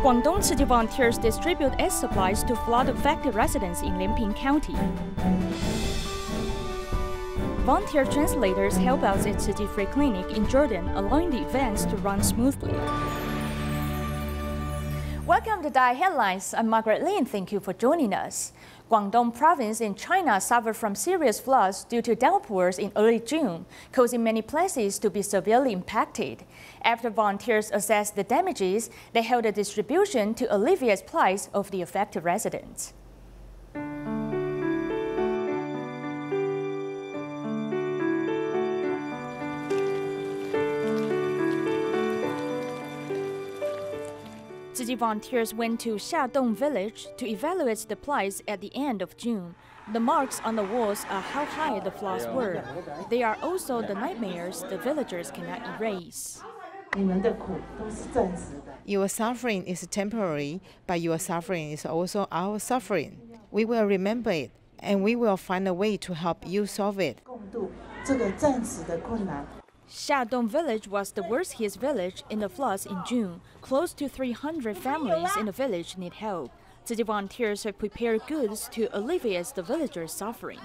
Guangdong Tzu Chi volunteers distribute aid supplies to flood-affected residents in Lianping County. Volunteer translators help out at Tzu Chi Free Clinic in Jordan, allowing the events to run smoothly. Welcome to Dai Headlines. I'm Margaret Lin. Thank you for joining us. Guangdong province in China suffered from serious floods due to downpours in early June, causing many places to be severely impacted. After volunteers assessed the damages, they held a distribution to alleviate plight of the affected residents. Tzu Chi volunteers went to Xiadong village to evaluate the plight at the end of June. The marks on the walls are how high the floods were. They are also the nightmares the villagers cannot erase. Your suffering is temporary, but your suffering is also our suffering. We will remember it, and we will find a way to help you solve it. Xiadong village was the worst-hit village in the floods in June. Close to 300 families in the village need help. Tzu Chi volunteers have prepared goods to alleviate the villagers' suffering.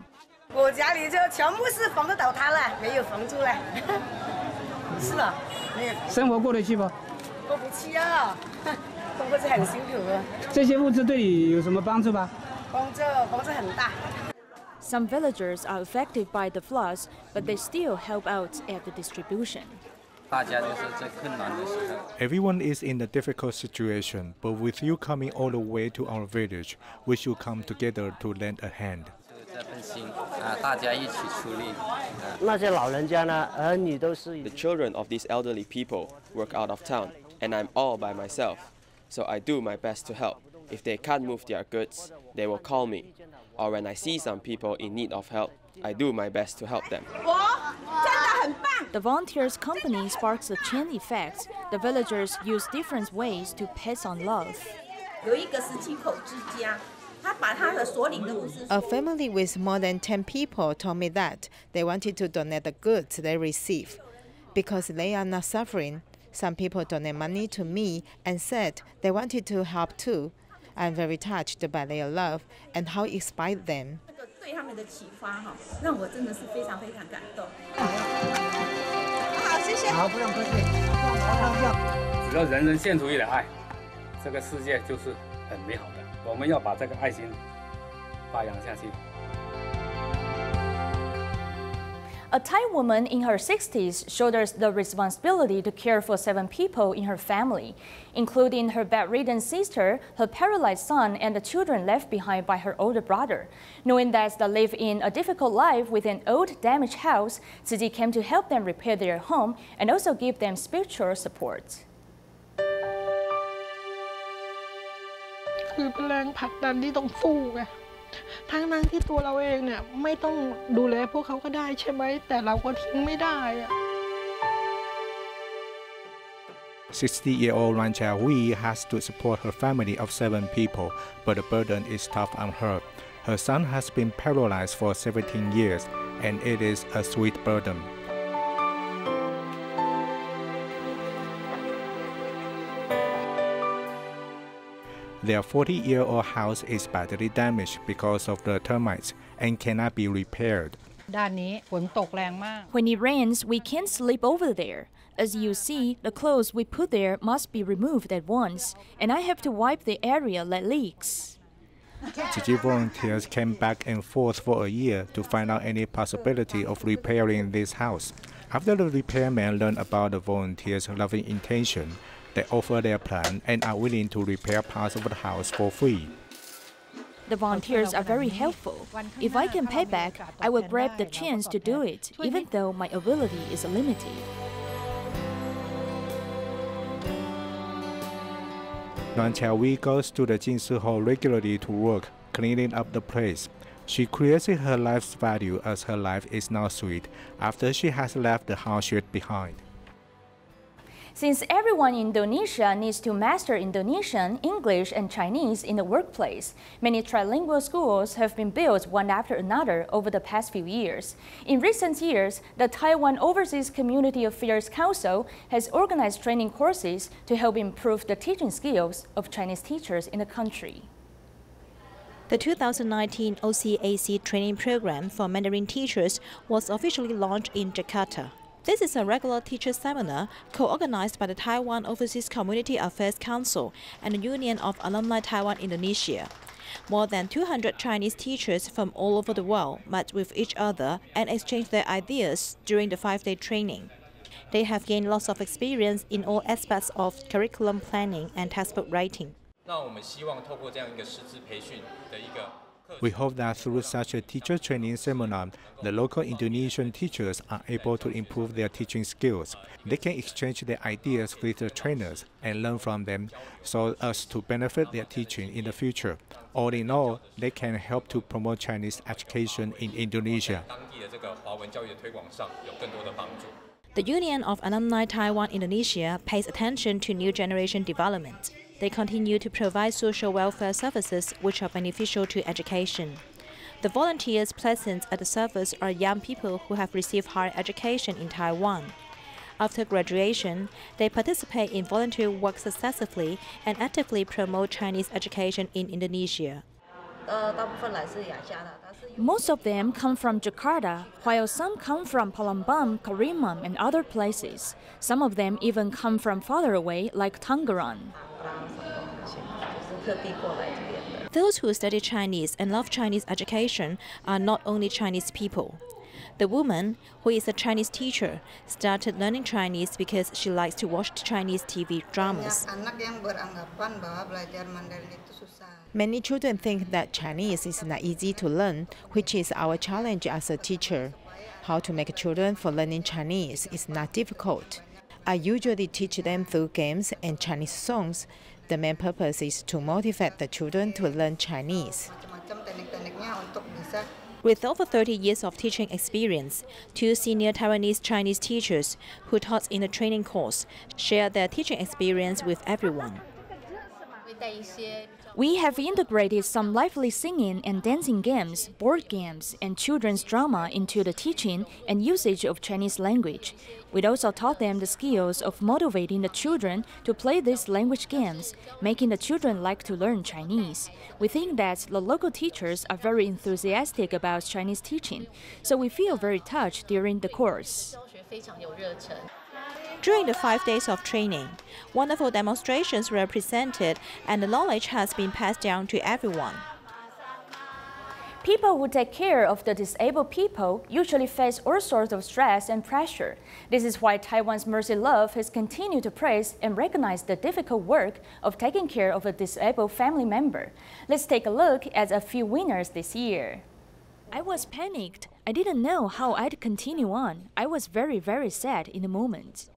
Some villagers are affected by the floods, but they still help out at the distribution. Everyone is in a difficult situation, but with you coming all the way to our village, we should come together to lend a hand. The children of these elderly people work out of town, and I'm all by myself, so I do my best to help. If they can't move their goods, they will call me. Or when I see some people in need of help, I do my best to help them. The volunteers' company sparks a chain effect. The villagers use different ways to pass on love. A family with more than 10 people told me that they wanted to donate the goods they receive. Because they are not suffering, some people donate money to me and said they wanted to help too. I'm very touched by their love and how it inspired them. A Thai woman in her 60s shoulders the responsibility to care for 7 people in her family, including her bedridden sister, her paralyzed son, and the children left behind by her older brother. Knowing that they live in a difficult life with an old, damaged house, Tzu Chi came to help them repair their home and also give them spiritual support. Tzu Chi 60-year-old Rancha Wee has to support her family of 7 people, but the burden is tough on her. Her son has been paralyzed for 17 years, and it is a sweet burden. Their 40-year-old house is badly damaged because of the termites and cannot be repaired. When it rains, we can't sleep over there. As you see, the clothes we put there must be removed at once, and I have to wipe the area that leaks. Tzu Chi volunteers came back and forth for a year to find out any possibility of repairing this house. After the repairmen learned about the volunteers' loving intention, they offer their plan and are willing to repair parts of the house for free. The volunteers are very helpful. If I can pay back, I will grab the chance to do it, even though my ability is limited. Rancha Wee goes to the Jinsu Hall regularly to work, cleaning up the place. She created her life's value as her life is now sweet after she has left the hardship behind. Since everyone in Indonesia needs to master Indonesian, English, and Chinese in the workplace, many trilingual schools have been built one after another over the past few years. In recent years, the Taiwan Overseas Community Affairs Council has organized training courses to help improve the teaching skills of Chinese teachers in the country. The 2019 OCAC training program for Mandarin teachers was officially launched in Jakarta. This is a regular teacher seminar co-organized by the Taiwan Overseas Community Affairs Council and the Union of Alumni Taiwan Indonesia. More than 200 Chinese teachers from all over the world met with each other and exchanged their ideas during the 5-day training. They have gained lots of experience in all aspects of curriculum planning and textbook writing. We hope that through such a teacher training seminar, the local Indonesian teachers are able to improve their teaching skills. They can exchange their ideas with the trainers and learn from them so as to benefit their teaching in the future. All in all, they can help to promote Chinese education in Indonesia. The Union of Alumni Taiwan Indonesia pays attention to new generation development. They continue to provide social welfare services which are beneficial to education. The volunteers present at the service are young people who have received higher education in Taiwan. After graduation, they participate in volunteer work successfully and actively promote Chinese education in Indonesia. Most of them come from Jakarta, while some come from Palembang, Karimun, and other places. Some of them even come from farther away, like Tangerang. Those who study Chinese and love Chinese education are not only Chinese people. The woman, who is a Chinese teacher, started learning Chinese because she likes to watch Chinese TV dramas. Many children think that Chinese is not easy to learn, which is our challenge as a teacher. How to make children for learning Chinese is not difficult. I usually teach them through games and Chinese songs. The main purpose is to motivate the children to learn Chinese. With over 30 years of teaching experience, 2 senior Taiwanese Chinese teachers who taught in the training course share their teaching experience with everyone. We have integrated some lively singing and dancing games, board games, and children's drama into the teaching and usage of Chinese language. We also taught them the skills of motivating the children to play these language games, making the children like to learn Chinese. We think that the local teachers are very enthusiastic about Chinese teaching, so we feel very touched during the course. During the 5 days of training, wonderful demonstrations were presented and the knowledge has been passed down to everyone. People who take care of the disabled people usually face all sorts of stress and pressure. This is why Taiwan's Mercy Love has continued to praise and recognize the difficult work of taking care of a disabled family member. Let's take a look at a few winners this year. I was panicked. I didn't know how I'd continue on. I was very, very sad in the moment.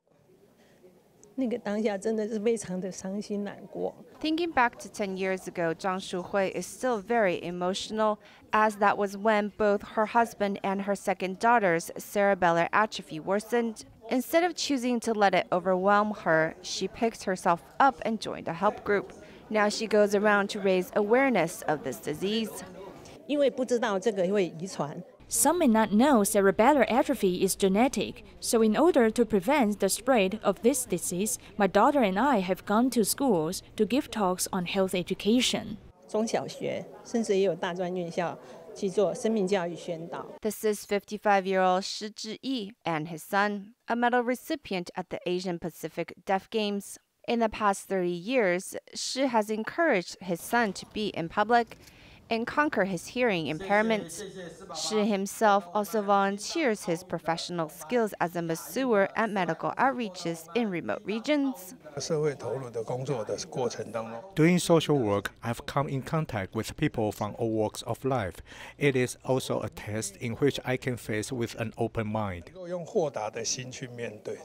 Thinking back to 10 years ago, Zhang Shuhui is still very emotional, as that was when both her husband and her second daughter's cerebellar atrophy worsened. Instead of choosing to let it overwhelm her, she picked herself up and joined a help group. Now she goes around to raise awareness of this disease. Some may not know cerebellar atrophy is genetic, so in order to prevent the spread of this disease, my daughter and I have gone to schools to give talks on health education. This is 55-year-old Shi Zhiyi and his son, a medal recipient at the Asian Pacific Deaf Games. In the past 30 years, Shi has encouraged his son to be in public and conquer his hearing impairment. Shi himself also volunteers his professional skills as a masseur at medical outreaches in remote regions. Doing social work, I've come in contact with people from all walks of life. It is also a test in which I can face with an open mind.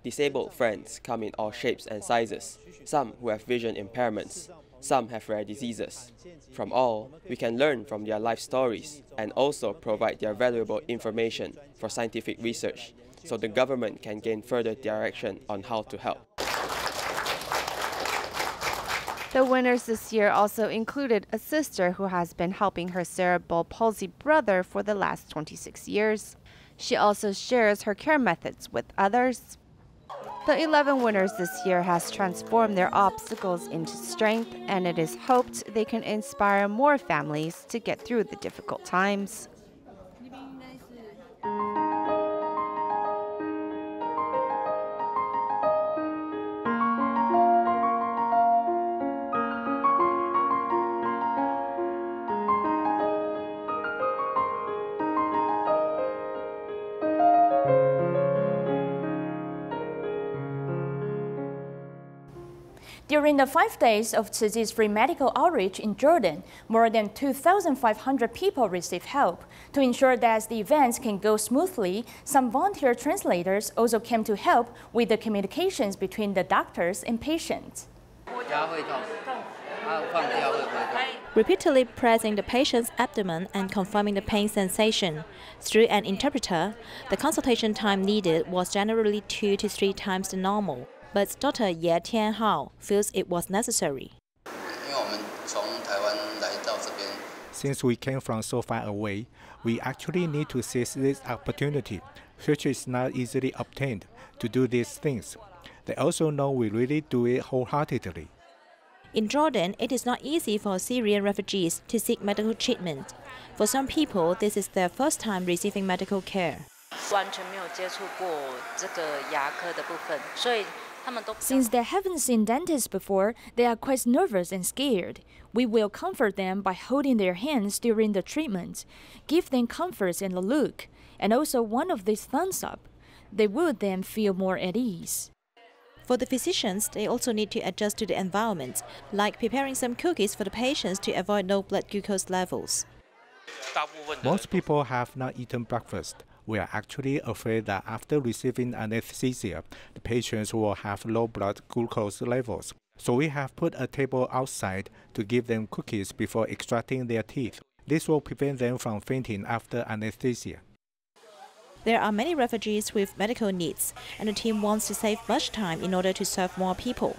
Disabled friends come in all shapes and sizes, some who have vision impairments, some have rare diseases. From all, we can learn from their life stories and also provide their valuable information for scientific research so the government can gain further direction on how to help. The winners this year also included a sister who has been helping her cerebral palsy brother for the last 26 years. She also shares her care methods with others. The 11 winners this year has transformed their obstacles into strength, and it is hoped they can inspire more families to get through the difficult times. During the 5 days of Tzu Chi's free medical outreach in Jordan, more than 2,500 people received help. To ensure that the events can go smoothly, some volunteer translators also came to help with the communications between the doctors and patients. Repeatedly pressing the patient's abdomen and confirming the pain sensation. Through an interpreter, the consultation time needed was generally 2 to 3 times the normal. But Dr. Ye Tianhao feels it was necessary. Since we came from so far away, we actually need to seize this opportunity, which is not easily obtained, to do these things. They also know we really do it wholeheartedly. In Jordan, it is not easy for Syrian refugees to seek medical treatment. For some people, this is their first time receiving medical care. Since they haven't seen dentists before, they are quite nervous and scared. We will comfort them by holding their hands during the treatment, give them comforts and a look, and also one of these thumbs up. They will then feel more at ease. For the physicians, they also need to adjust to the environment, like preparing some cookies for the patients to avoid low blood glucose levels. Most people have not eaten breakfast. We are actually afraid that after receiving anesthesia, the patients will have low blood glucose levels. So we have put a table outside to give them cookies before extracting their teeth. This will prevent them from fainting after anesthesia. There are many refugees with medical needs, and the team wants to save much time in order to serve more people.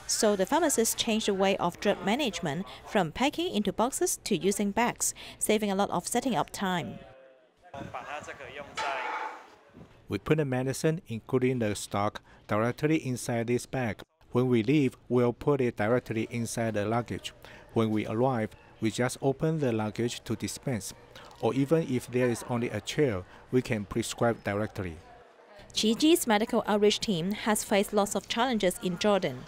So the pharmacists changed the way of drug management from packing into boxes to using bags, saving a lot of setting up time. We put the medicine, including the stock, directly inside this bag. When we leave, we'll put it directly inside the luggage. When we arrive, we just open the luggage to dispense. Or even if there is only a chair, we can prescribe directly. Tzu Chi's medical outreach team has faced lots of challenges in Jordan.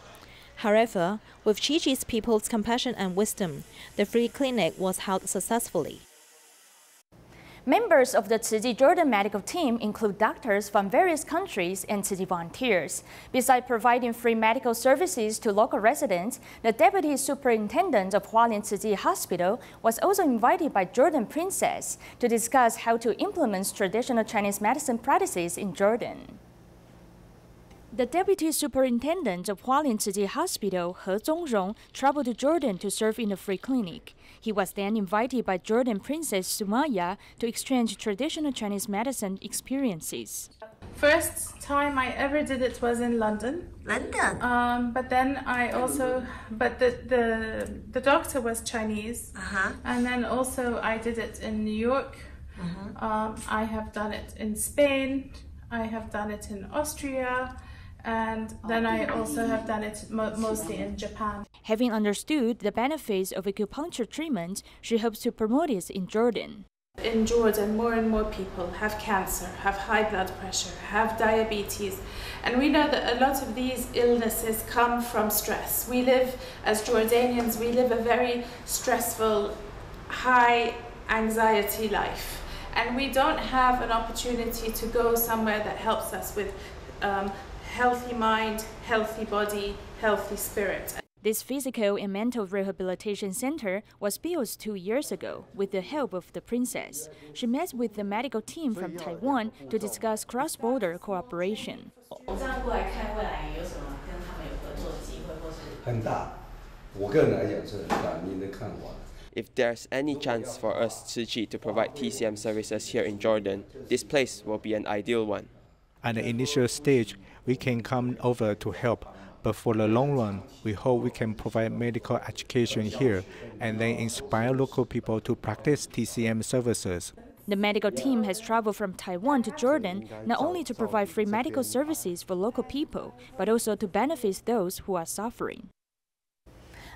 However, with Tzu Chi's people's compassion and wisdom, the free clinic was held successfully. Members of the Tzu Chi Jordan medical team include doctors from various countries and Tzu Chi volunteers. Besides providing free medical services to local residents, the Deputy Superintendent of Hualien Tzu Chi Hospital was also invited by Jordan Princess to discuss how to implement traditional Chinese medicine practices in Jordan. The Deputy Superintendent of Hualien Tzu Chi Hospital, He Zongrong, traveled to Jordan to serve in the free clinic. He was then invited by Jordan Princess Sumaya to exchange traditional Chinese medicine experiences. First time I ever did it was in London. But then the doctor was Chinese. And then also I did it in New York. I have done it in Spain. I have done it in Austria. And then I also have done it mostly in Japan. Having understood the benefits of acupuncture treatment, she hopes to promote it in Jordan. In Jordan, more and more people have cancer, have high blood pressure, have diabetes. And we know that a lot of these illnesses come from stress. We live, as Jordanians, we live a very stressful, high anxiety life. And we don't have an opportunity to go somewhere that helps us with healthy mind, healthy body, healthy spirit. This physical and mental rehabilitation center was built 2 years ago with the help of the princess. She met with the medical team from Taiwan to discuss cross-border cooperation. If there's any chance for us Tzu Chi to provide TCM services here in Jordan, this place will be an ideal one. At the initial stage, we can come over to help, But for the long run, we hope we can provide medical education here and then inspire local people to practice TCM services. The medical team has traveled from Taiwan to Jordan not only to provide free medical services for local people, but also to benefit those who are suffering.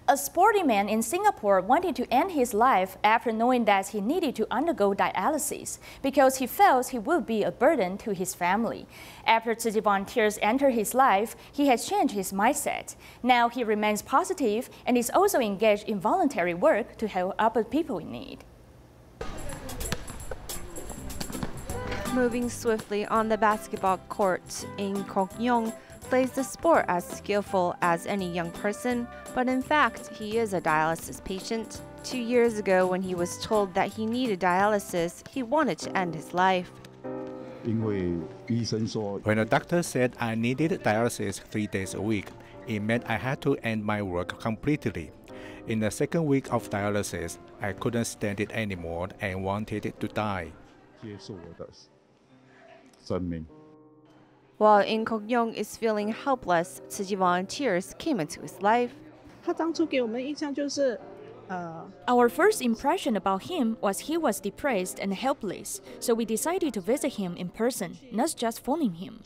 A sporty man in Singapore wanted to end his life after knowing that he needed to undergo dialysis because he felt he would be a burden to his family. After Tzu Chi volunteers entered his life, he has changed his mindset. Now he remains positive and is also engaged in voluntary work to help other people in need. Moving swiftly on the basketball court in Guangdong, plays the sport as skillful as any young person, but in fact, he is a dialysis patient. 2 years ago, when he was told that he needed dialysis, he wanted to end his life. When the doctor said I needed dialysis 3 days a week, it meant I had to end my work completely. In the second week of dialysis, I couldn't stand it anymore and wanted to die. While In Kok-yong is feeling helpless, Tzu Chi volunteers came into his life. Our first impression about him was he was depressed and helpless, so we decided to visit him in person, not just phoning him.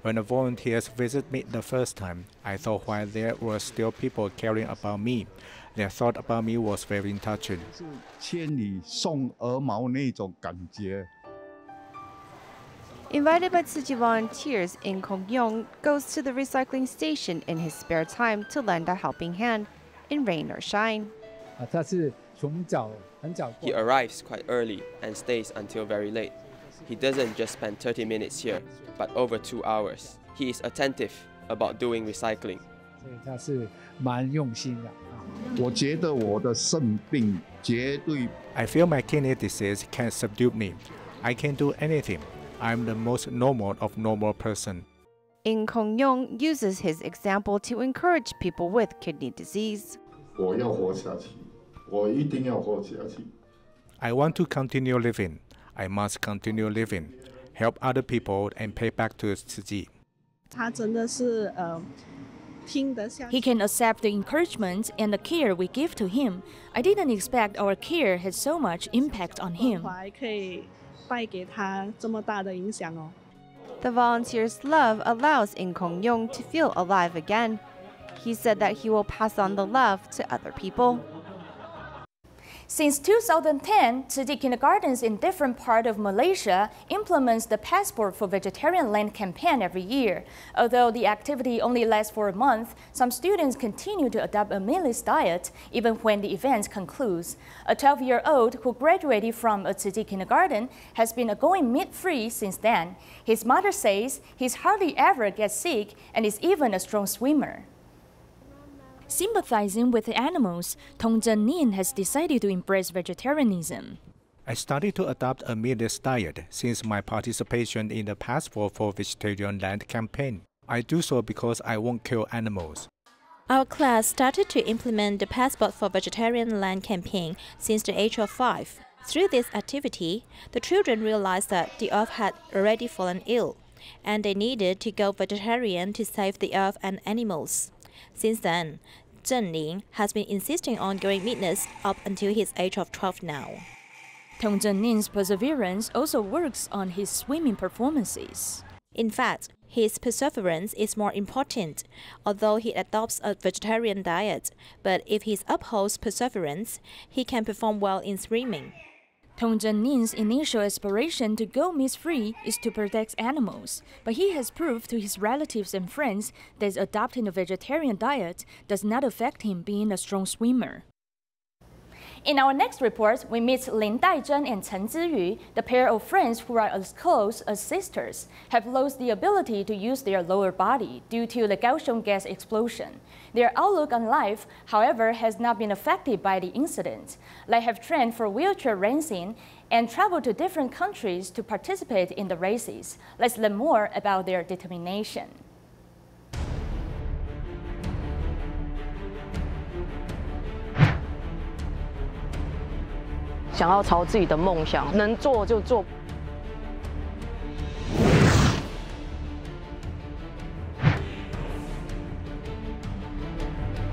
When the volunteers visited me the first time, I thought while there were still people caring about me, their thought about me was very touching. Invited by Tzu Chi volunteers, In Kok-yong goes to the recycling station in his spare time to lend a helping hand, in rain or shine. He arrives quite early and stays until very late. He doesn't just spend 30 minutes here, but over 2 hours. He is attentive about doing recycling. I feel my kidney disease can't subdue me. I can't do anything. I'm the most normal of normal person. In Kok-yong uses his example to encourage people with kidney disease. I want to continue living. I must continue living, help other people, and pay back to Tzu Chi. He can accept the encouragement and the care we give to him. I didn't expect our care had so much impact on him. The volunteers' love allows In Kok-yong to feel alive again. He said that he will pass on the love to other people. Since 2010, Tzu Chi kindergartens in different parts of Malaysia implements the Passport for Vegetarian Land campaign every year. Although the activity only lasts for a month, some students continue to adopt a meatless diet even when the event concludes. A 12-year-old who graduated from a Tzu Chi kindergarten has been going meat-free since then. His mother says he hardly ever gets sick and is even a strong swimmer. Sympathizing with the animals, Tong Zhen-nin has decided to embrace vegetarianism. I started to adopt a meatless diet since my participation in the Passport for Vegetarian Land campaign. I do so because I won't kill animals. Our class started to implement the Passport for Vegetarian Land campaign since the age of 5. Through this activity, the children realized that the earth had already fallen ill, and they needed to go vegetarian to save the earth and animals. Since then, Zhen-ling has been insisting on going meatless up until his age of 12 now. Tong Zhen-nin's perseverance also works on his swimming performances. In fact, his perseverance is more important, although he adopts a vegetarian diet. But if he upholds perseverance, he can perform well in swimming. Tong Zhen-nin's initial aspiration to go meat-free is to protect animals, but he has proved to his relatives and friends that adopting a vegetarian diet does not affect him being a strong swimmer. In our next report, we meet Lin Daizhen and Chen Ziyu, the pair of friends who are as close as sisters, have lost the ability to use their lower body due to the Kaohsiung gas explosion. Their outlook on life, however, has not been affected by the incident. They have trained for wheelchair racing and traveled to different countries to participate in the races. Let's learn more about their determination. 想要朝自己的梦想，能做就做。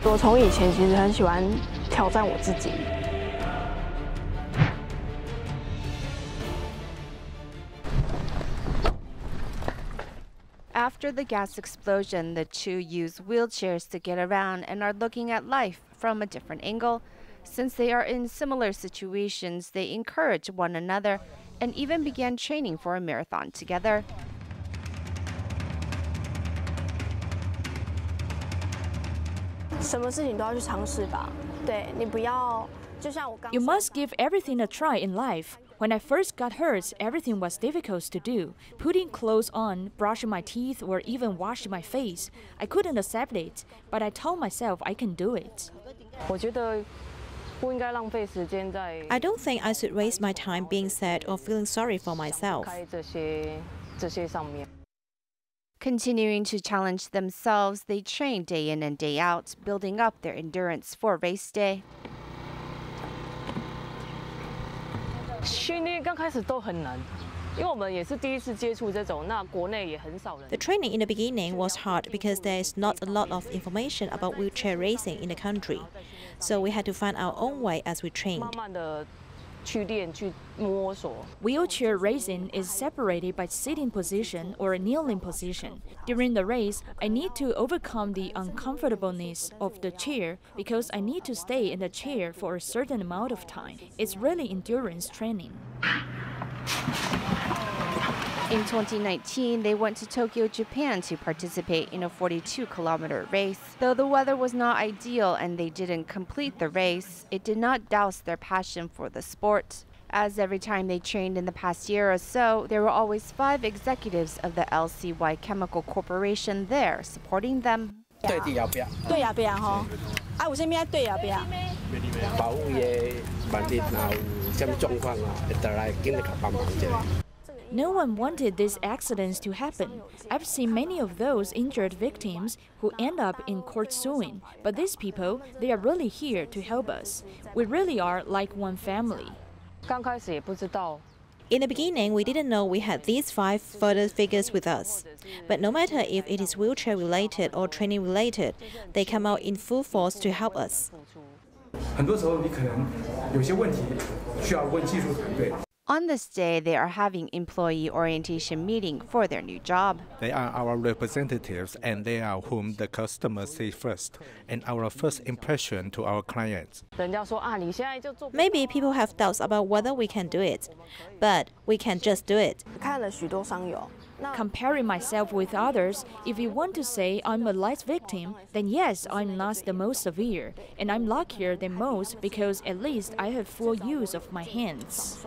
我从以前其实很喜欢挑战我自己。 After the gas explosion, the two use wheelchairs to get around and are looking at life from a different angle. Since they are in similar situations, they encourage one another and even began training for a marathon together. You must give everything a try in life. When I first got hurt, everything was difficult to do. Putting clothes on, brushing my teeth, or even washing my face. I couldn't accept it, but I told myself I can do it. I don't think I should waste my time being sad or feeling sorry for myself. Continuing to challenge themselves, they train day in and day out, building up their endurance for race day. The training in the beginning was hard because there is not a lot of information about wheelchair racing in the country. So we had to find our own way as we trained. Wheelchair racing is separated by sitting position or kneeling position. During the race, I need to overcome the uncomfortableness of the chair because I need to stay in the chair for a certain amount of time. It's really endurance training. In 2019, they went to Tokyo, Japan to participate in a 42-kilometer race. Though the weather was not ideal and they didn't complete the race, it did not douse their passion for the sport. As every time they trained in the past year or so, there were always 5 executives of the LCY Chemical Corporation there supporting them. No one wanted these accidents to happen. I've seen many of those injured victims who end up in court suing, but these people, they are really here to help us. We really are like one family. In the beginning, we didn't know we had these 5 father figures with us. But no matter if it is wheelchair related or training related, they come out in full force to help us. On this day, they are having employee orientation meeting for their new job. They are our representatives and they are whom the customers see first and our first impression to our clients. Maybe people have doubts about whether we can do it, but we can just do it. Comparing myself with others, if you want to say I'm a light victim, then yes, I'm not the most severe, and I'm luckier than most because at least I have full use of my hands.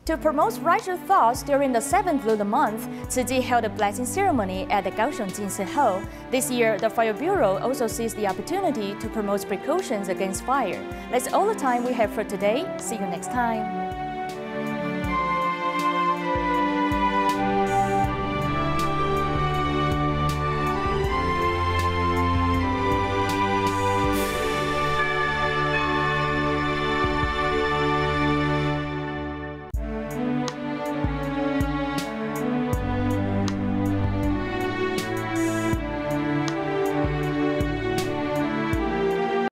To promote righteous thoughts during the 7th lunar month, Tzu Chi held a blessing ceremony at the Kaohsiung Jinsi Hall. This year, the Fire Bureau also seized the opportunity to promote precautions against fire. That's all the time we have for today. See you next time.